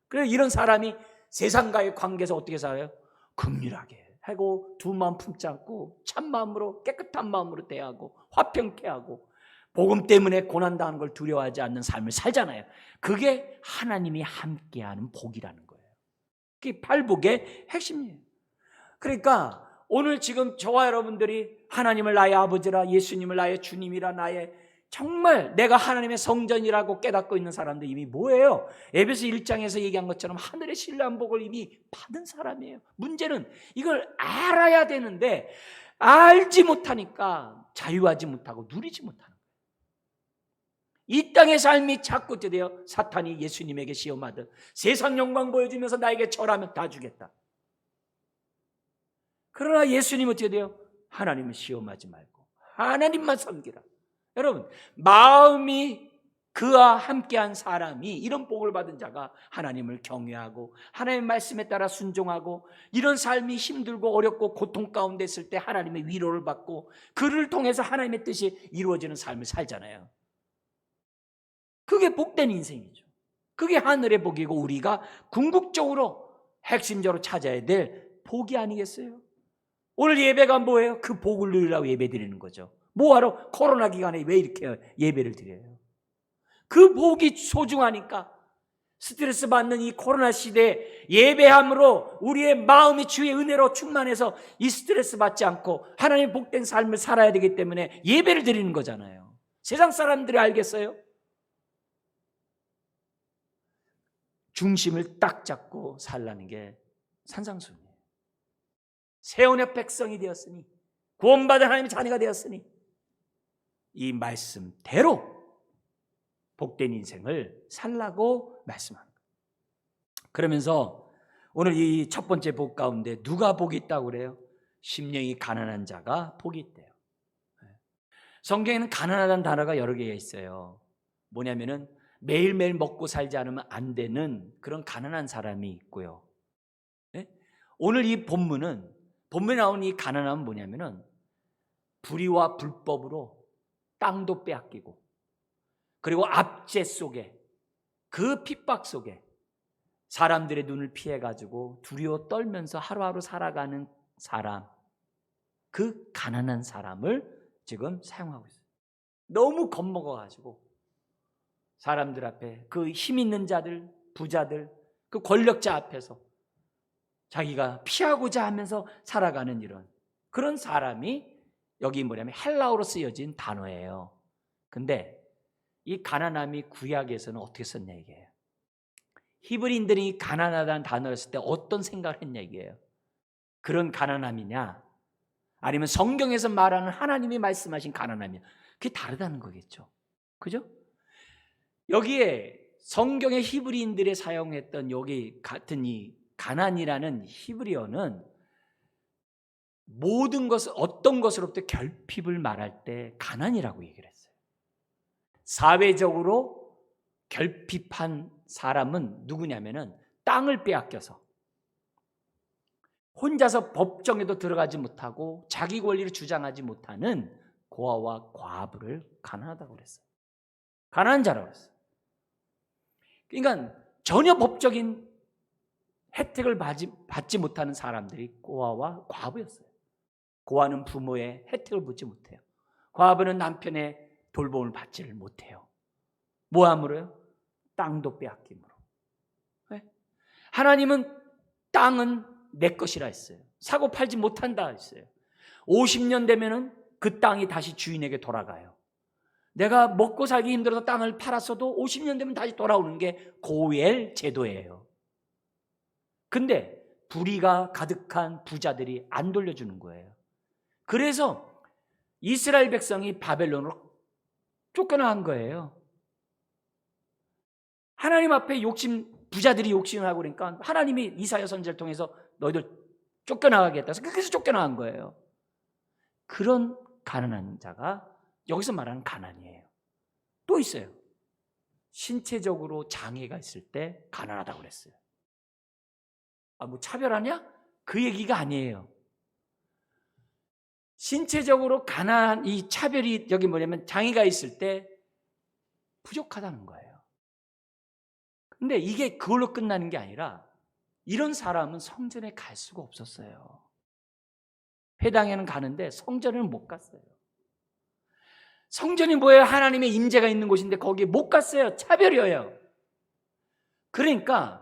그래서 이런 사람이 세상과의 관계에서 어떻게 살아요? 긍휼하게 하고 두 마음 품지 않고 참마음으로 깨끗한 마음으로 대하고 화평케 하고 복음 때문에 고난당하는 걸 두려워하지 않는 삶을 살잖아요. 그게 하나님이 함께하는 복이라는 거예요. 그게 팔복의 핵심이에요. 그러니까 오늘 지금 저와 여러분들이 하나님을 나의 아버지라, 예수님을 나의 주님이라, 나의 정말 내가 하나님의 성전이라고 깨닫고 있는 사람들 이미 뭐예요? 에베소 1장에서 얘기한 것처럼 하늘의 신뢰한 복을 이미 받은 사람이에요. 문제는 이걸 알아야 되는데 알지 못하니까 자유하지 못하고 누리지 못하는 거예요. 이 땅의 삶이 자꾸 되어 사탄이 예수님에게 시험하듯 세상 영광 보여주면서 나에게 절하면 다 주겠다. 그러나 예수님은 어떻게 돼요? 하나님을 시험하지 말고 하나님만 섬기라. 여러분, 마음이 그와 함께한 사람이, 이런 복을 받은 자가 하나님을 경외하고 하나님의 말씀에 따라 순종하고 이런 삶이 힘들고 어렵고 고통 가운데 있을 때 하나님의 위로를 받고 그를 통해서 하나님의 뜻이 이루어지는 삶을 살잖아요. 그게 복된 인생이죠. 그게 하늘의 복이고 우리가 궁극적으로 핵심적으로 찾아야 될 복이 아니겠어요? 오늘 예배가 뭐예요? 그 복을 누리라고 예배 드리는 거죠. 뭐하러? 코로나 기간에 왜 이렇게 예배를 드려요? 그 복이 소중하니까. 스트레스 받는 이 코로나 시대에 예배함으로 우리의 마음이 주의 은혜로 충만해서 이 스트레스 받지 않고 하나님의 복된 삶을 살아야 되기 때문에 예배를 드리는 거잖아요. 세상 사람들이 알겠어요? 중심을 딱 잡고 살라는 게 산상수훈이에요. 새 언약 백성이 되었으니, 구원받은 하나님의 자녀가 되었으니 이 말씀대로 복된 인생을 살라고 말씀합니다. 그러면서 오늘 이 첫 번째 복 가운데 누가 복이 있다고 그래요? 심령이 가난한 자가 복이 있대요. 성경에는 가난하다는 단어가 여러 개가 있어요. 뭐냐면은 매일매일 먹고 살지 않으면 안 되는 그런 가난한 사람이 있고요. 오늘 이 본문에 나오는 이 가난함은 뭐냐면은 불의와 불법으로 땅도 빼앗기고, 그리고 압제 속에, 그 핍박 속에 사람들의 눈을 피해가지고 두려워 떨면서 하루하루 살아가는 사람, 그 가난한 사람을 지금 사용하고 있어요. 너무 겁먹어가지고 사람들 앞에, 그 힘 있는 자들, 부자들, 그 권력자 앞에서 자기가 피하고자 하면서 살아가는 이런 그런 사람이 여기 뭐냐면 헬라어로 쓰여진 단어예요. 근데 이 가난함이 구약에서는 어떻게 썼냐 이게요. 히브리인들이 가난하다는 단어를 쓸 때 어떤 생각을 했냐 이게요. 그런 가난함이냐 아니면 성경에서 말하는 하나님이 말씀하신 가난함이냐, 그게 다르다는 거겠죠. 그죠? 여기에 성경의 히브리인들이 사용했던 여기 같은 이 가난이라는 히브리어는 모든 것을 어떤 것으로부터 결핍을 말할 때 가난이라고 얘기를 했어요. 사회적으로 결핍한 사람은 누구냐면은 땅을 빼앗겨서 혼자서 법정에도 들어가지 못하고 자기 권리를 주장하지 못하는 고아와 과부를 가난하다고 그랬어요. 가난한 자라고 그랬어요. 그러니까 전혀 법적인 혜택을 받지 못하는 사람들이 고아와 과부였어요. 고아는 부모의 혜택을 받지 못해요. 과부는 남편의 돌봄을 받지를 못해요. 뭐함으로요? 땅도 빼앗김으로. 네? 하나님은 땅은 내 것이라 했어요. 사고 팔지 못한다 했어요. 50년 되면은 그 땅이 다시 주인에게 돌아가요. 내가 먹고 살기 힘들어서 땅을 팔았어도 50년 되면 다시 돌아오는 게 고엘 제도예요. 근데 불의가 가득한 부자들이 안 돌려주는 거예요. 그래서 이스라엘 백성이 바벨론으로 쫓겨나간 거예요. 하나님 앞에 부자들이 욕심을 하고 그러니까 하나님이 이사야 선지자를 통해서 너희들 쫓겨나가겠다 해서 그래서 쫓겨나간 거예요. 그런 가난한 자가 여기서 말하는 가난이에요. 또 있어요. 신체적으로 장애가 있을 때 가난하다고 그랬어요. 뭐 차별하냐? 그 얘기가 아니에요. 신체적으로 가난, 이 차별이 여기 뭐냐면 장애가 있을 때 부족하다는 거예요. 근데 이게 그걸로 끝나는 게 아니라 이런 사람은 성전에 갈 수가 없었어요. 회당에는 가는데 성전에는 못 갔어요. 성전이 뭐예요? 하나님의 임재가 있는 곳인데 거기에 못 갔어요. 차별이에요. 그러니까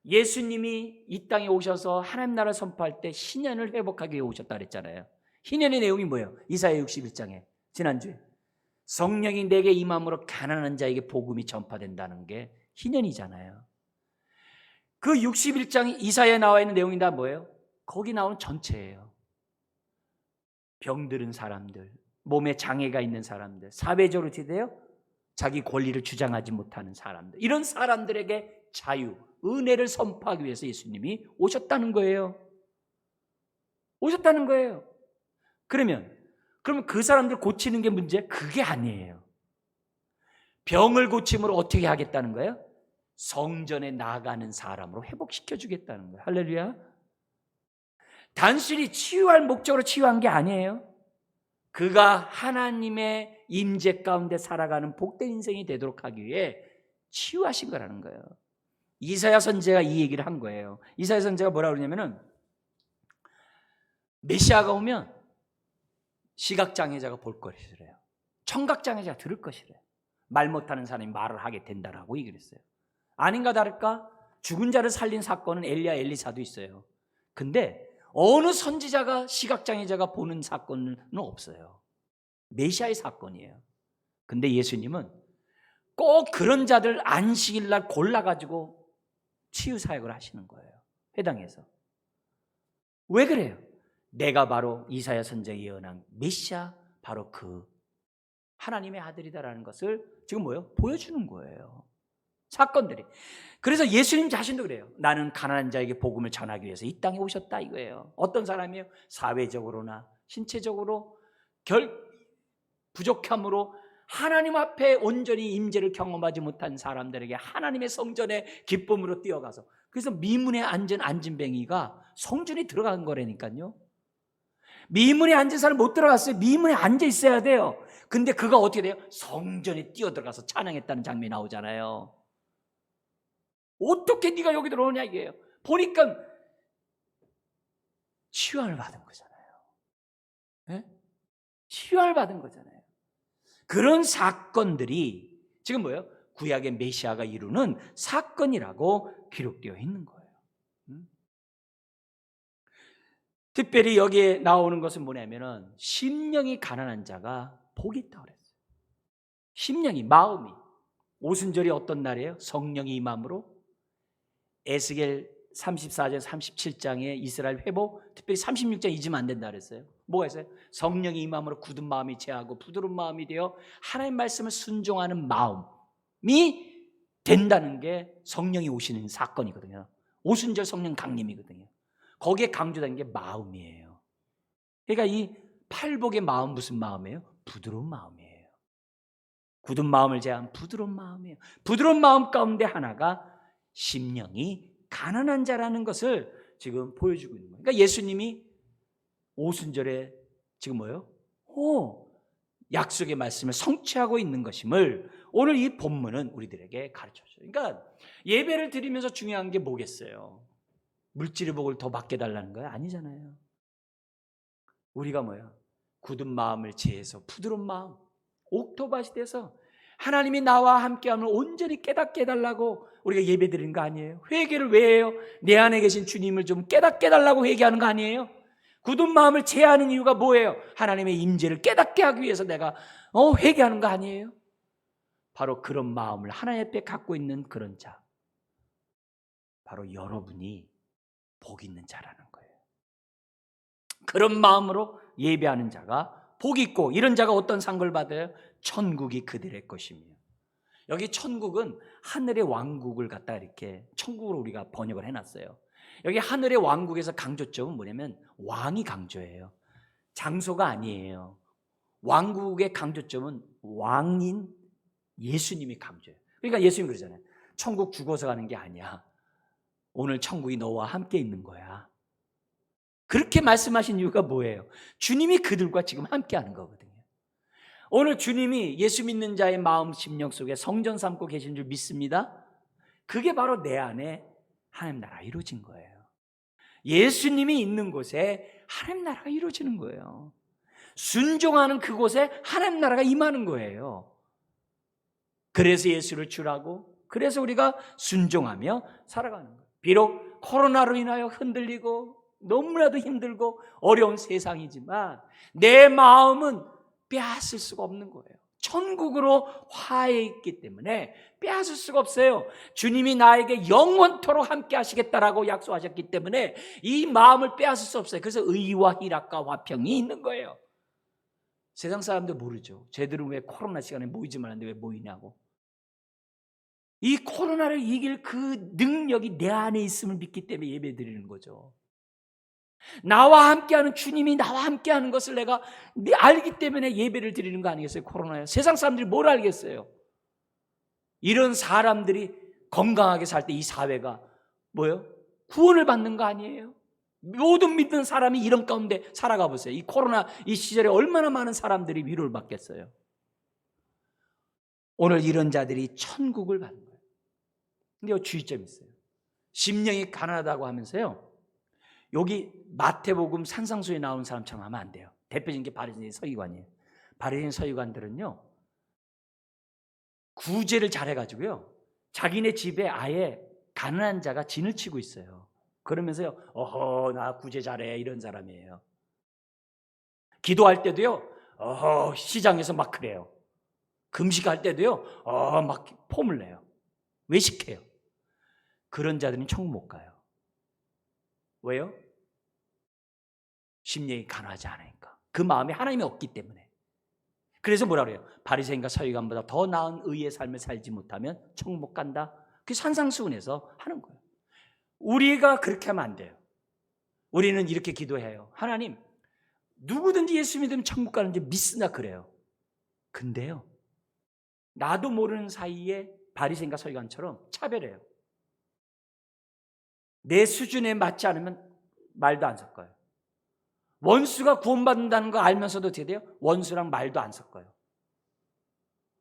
예수님이 이 땅에 오셔서 하나님 나라를 선포할 때 희년을 회복하기 위해 오셨다 그랬잖아요. 희년의 내용이 뭐예요? 이사야 61장에 지난주에 성령이 내게 임함으로 가난한 자에게 복음이 전파된다는 게 희년이잖아요. 그 61장 이사야에 나와 있는 내용이 다 뭐예요? 거기 나오는 전체예요. 병들은 사람들, 몸에 장애가 있는 사람들, 사회적으로 어떻게 돼요? 자기 권리를 주장하지 못하는 사람들, 이런 사람들에게 자유, 은혜를 선포하기 위해서 예수님이 오셨다는 거예요. 오셨다는 거예요. 그러면 그 사람들 고치는 게 문제? 그게 아니에요. 병을 고침으로 어떻게 하겠다는 거예요? 성전에 나가는 사람으로 회복시켜 주겠다는 거예요. 할렐루야. 단순히 치유할 목적으로 치유한 게 아니에요. 그가 하나님의 임재 가운데 살아가는 복된 인생이 되도록 하기 위해 치유하신 거라는 거예요. 이사야 선지자가 이 얘기를 한 거예요. 이사야 선지자가 뭐라고 그러냐면은 메시아가 오면 시각장애자가 볼 것이래요. 청각장애자가 들을 것이래요. 말 못하는 사람이 말을 하게 된다라고 얘기를 했어요. 아닌가 다를까? 죽은 자를 살린 사건은 엘리야 엘리사도 있어요. 근데 어느 선지자가 시각장애자가 보는 사건은 없어요. 메시아의 사건이에요. 근데 예수님은 꼭 그런 자들 안식일 날 골라가지고 치유 사역을 하시는 거예요. 회당에서. 왜 그래요? 내가 바로 이사야 선지자가 예언한 메시아, 바로 그 하나님의 아들이다라는 것을 지금 뭐예요? 보여주는 거예요. 사건들이. 그래서 예수님 자신도 그래요. 나는 가난한 자에게 복음을 전하기 위해서 이 땅에 오셨다 이거예요. 어떤 사람이에요? 사회적으로나 신체적으로 부족함으로 하나님 앞에 온전히 임재를 경험하지 못한 사람들에게 하나님의 성전에 기쁨으로 뛰어가서, 그래서 미문에 앉은 안진뱅이가 성전에 들어간 거라니까요. 미문에 앉은 사람 못 들어갔어요. 미문에 앉아 있어야 돼요. 근데 그가 어떻게 돼요? 성전에 뛰어들어가서 찬양했다는 장면이 나오잖아요. 어떻게 네가 여기 들어오냐 이게요. 보니까 치유함을 받은 거잖아요. 네? 치유함을 받은 거잖아요. 그런 사건들이 지금 뭐예요? 구약의 메시아가 이루는 사건이라고 기록되어 있는 거예요. 특별히 여기에 나오는 것은 뭐냐면은 심령이 가난한 자가 복이 있다고 그랬어요. 심령이, 마음이. 오순절이 어떤 날이에요? 성령이 임함으로. 에스겔 34장 37장에 이스라엘 회복, 특별히 36장 잊으면 안 된다 그랬어요. 뭐가 있어요? 성령이 임함으로 굳은 마음이 제하고 부드러운 마음이 되어 하나님 말씀을 순종하는 마음이 된다는 게 성령이 오시는 사건이거든요. 오순절 성령 강림이거든요. 거기에 강조된 게 마음이에요. 그러니까 이 팔복의 마음 무슨 마음이에요? 부드러운 마음이에요. 굳은 마음을 제한 부드러운 마음이에요. 부드러운 마음 가운데 하나가 심령이 가난한 자라는 것을 지금 보여주고 있는 거예요. 그러니까 예수님이 오순절에 지금 뭐예요? 약속의 말씀을 성취하고 있는 것임을 오늘 이 본문은 우리들에게 가르쳐줘요. 그러니까 예배를 드리면서 중요한 게 뭐겠어요? 물질의 복을 더 받게 달라는 거예요? 아니잖아요. 우리가 뭐야? 굳은 마음을 제해서 부드러운 마음, 옥토밭이 돼서 하나님이 나와 함께함을 온전히 깨닫게 해달라고 우리가 예배 드리는 거 아니에요? 회개를 왜 해요? 내 안에 계신 주님을 좀 깨닫게 해달라고 회개하는 거 아니에요? 굳은 마음을 제하는 이유가 뭐예요? 하나님의 임재를 깨닫게 하기 위해서 내가 회개하는 거 아니에요? 바로 그런 마음을 하나님 앞에 갖고 있는 그런 자, 바로 여러분이 복 있는 자라는 거예요. 그런 마음으로 예배하는 자가 복 있고, 이런 자가 어떤 상을 받아요? 천국이 그들의 것이며. 여기 천국은 하늘의 왕국을 갖다 이렇게 천국으로 우리가 번역을 해놨어요. 여기 하늘의 왕국에서 강조점은 뭐냐면 왕이 강조예요. 장소가 아니에요. 왕국의 강조점은 왕인 예수님이 강조해요. 그러니까 예수님 그러잖아요. 천국 죽어서 가는 게 아니야. 오늘 천국이 너와 함께 있는 거야. 그렇게 말씀하신 이유가 뭐예요? 주님이 그들과 지금 함께 하는 거거든요. 오늘 주님이 예수 믿는 자의 마음 심령 속에 성전 삼고 계신 줄 믿습니다. 그게 바로 내 안에 하나님 나라가 이루어진 거예요. 예수님이 있는 곳에 하나님 나라가 이루어지는 거예요. 순종하는 그곳에 하나님 나라가 임하는 거예요. 그래서 예수를 주라고, 그래서 우리가 순종하며 살아가는 거예요. 비록 코로나로 인하여 흔들리고 너무나도 힘들고 어려운 세상이지만 내 마음은 빼앗을 수가 없는 거예요. 천국으로 화해 있기 때문에 빼앗을 수가 없어요. 주님이 나에게 영원토록 함께 하시겠다라고 약속하셨기 때문에 이 마음을 빼앗을 수 없어요. 그래서 의와 희락과 화평이 있는 거예요. 세상 사람들 모르죠. 쟤들은 왜 코로나 시간에 모이지 말았는데 왜 모이냐고. 이 코로나를 이길 그 능력이 내 안에 있음을 믿기 때문에 예배 드리는 거죠. 나와 함께하는 주님이 나와 함께하는 것을 내가 알기 때문에 예배를 드리는 거 아니겠어요? 코로나에 세상 사람들이 뭘 알겠어요? 이런 사람들이 건강하게 살 때 이 사회가 뭐예요? 구원을 받는 거 아니에요? 모든 믿는 사람이 이런 가운데 살아가 보세요. 이 코로나 이 시절에 얼마나 많은 사람들이 위로를 받겠어요? 오늘 이런 자들이 천국을 받는 거예요. 근데 주의점이 있어요. 심령이 가난하다고 하면서요, 여기 마태복음 산상수에 나온 사람처럼 하면 안 돼요. 대표적인 게 바리새인 서기관이에요. 바리새인 서기관들은요, 구제를 잘해가지고요, 자기네 집에 아예 가난한 자가 진을 치고 있어요. 그러면서요, 어허 나 구제 잘해, 이런 사람이에요. 기도할 때도요, 시장에서 막 그래요. 금식할 때도요, 막 폼을 내요. 외식해요. 그런 자들은 천국 못 가요. 왜요? 심령이 가난하지 않으니까. 그 마음에 하나님이 없기 때문에. 그래서 뭐라 그래요? 바리새인과 서기관보다 더 나은 의의 삶을 살지 못하면 천국 못 간다. 그게 산상수훈에서 하는 거예요. 우리가 그렇게 하면 안 돼요. 우리는 이렇게 기도해요. 하나님, 누구든지 예수 믿으면 천국 가는지 믿으나 그래요. 근데요, 나도 모르는 사이에 바리새인과 서기관처럼 차별해요. 내 수준에 맞지 않으면 말도 안 섞어요. 원수가 구원받는다는 거 알면서도 어떻게 돼요? 원수랑 말도 안 섞어요.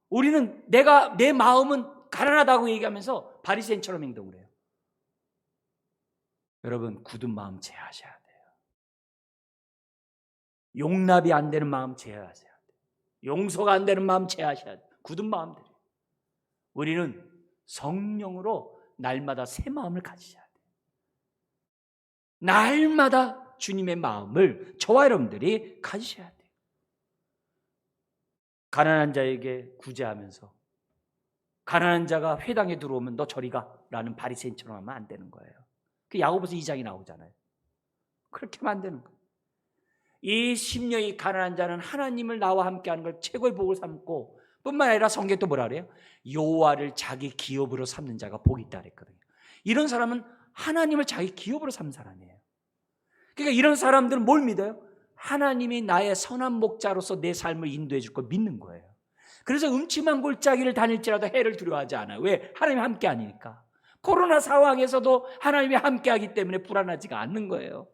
우리는 내 마음은 가난하다고 얘기하면서 바리새인처럼 행동을 해요. 여러분, 굳은 마음 제하셔야 돼요. 용납이 안 되는 마음 제하셔야 돼요. 용서가 안 되는 마음 제하셔야 돼요. 굳은 마음들. 우리는 성령으로 날마다 새 마음을 가지셔야 돼요. 날마다 주님의 마음을 저와 여러분들이 가지셔야 돼요. 가난한 자에게 구제하면서 가난한 자가 회당에 들어오면 너 저리 가라는 바리새인처럼 하면 안 되는 거예요. 그 야고보서 2장이 나오잖아요. 그렇게 하면 안 되는 거예요. 이 심령이 가난한 자는 하나님을 나와 함께하는 걸 최고의 복을 삼고, 뿐만 아니라 성경에 또 뭐라 그래요? 여호와를 자기 기업으로 삼는 자가 복이 있다 그랬거든요. 이런 사람은 하나님을 자기 기업으로 삼는 사람이에요. 그러니까 이런 사람들은 뭘 믿어요? 하나님이 나의 선한 목자로서 내 삶을 인도해 줄 걸 믿는 거예요. 그래서 음침한 골짜기를 다닐지라도 해를 두려워하지 않아요. 왜? 하나님이 함께 하니까. 코로나 상황에서도 하나님이 함께하기 때문에 불안하지가 않는 거예요.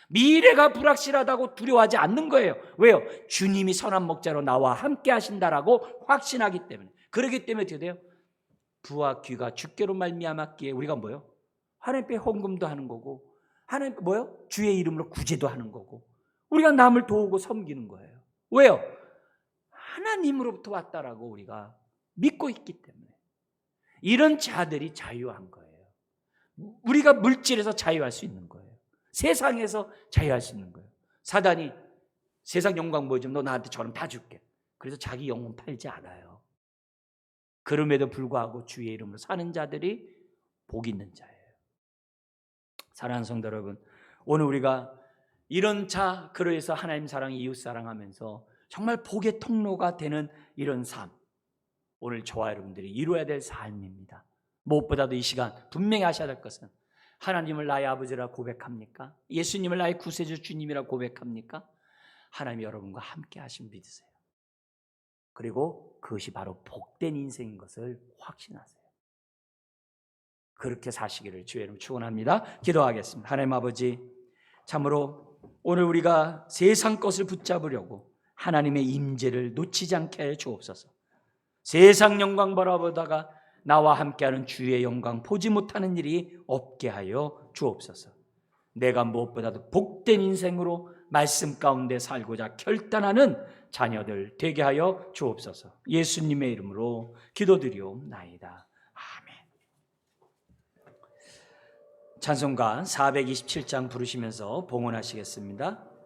미래가 불확실하다고 두려워하지 않는 거예요. 왜요? 주님이 선한 목자로 나와 함께 하신다라고 확신하기 때문에. 그렇기 때문에 어떻게 돼요? 부와 귀가 주께로 말미암았기에 우리가 뭐요? 하나님께 헌금도 하는 거고, 하나님 뭐요? 주의 이름으로 구제도 하는 거고, 우리가 남을 도우고 섬기는 거예요. 왜요? 하나님으로부터 왔다라고 우리가 믿고 있기 때문에. 이런 자들이 자유한 거예요. 우리가 물질에서 자유할 수 있는 거예요. 세상에서 자유할 수 있는 거예요. 사단이 세상 영광 보여주면 너 나한테 저럼 다 줄게. 그래서 자기 영혼 팔지 않아요. 그럼에도 불구하고 주의 이름으로 사는 자들이 복 있는 자예요. 사랑하는 성도 여러분, 오늘 우리가 이런 자, 그러해서 하나님 사랑, 이웃 사랑하면서 정말 복의 통로가 되는 이런 삶, 오늘 저와 여러분들이 이루어야 될 삶입니다. 무엇보다도 이 시간 분명히 하셔야 될 것은, 하나님을 나의 아버지라 고백합니까? 예수님을 나의 구세주 주님이라 고백합니까? 하나님이 여러분과 함께 하심 믿으세요. 그리고 그것이 바로 복된 인생인 것을 확신하세요. 그렇게 사시기를 주의 이름으로 축원합니다. 기도하겠습니다. 하나님 아버지, 참으로 오늘 우리가 세상 것을 붙잡으려고 하나님의 임재를 놓치지 않게 하여 주옵소서. 세상 영광 바라보다가 나와 함께하는 주의 영광 보지 못하는 일이 없게 하여 주옵소서. 내가 무엇보다도 복된 인생으로 말씀 가운데 살고자 결단하는 자녀들 되게 하여 주옵소서. 예수님의 이름으로 기도드리옵나이다. 아멘. 찬송가 427장 부르시면서 봉헌하시겠습니다.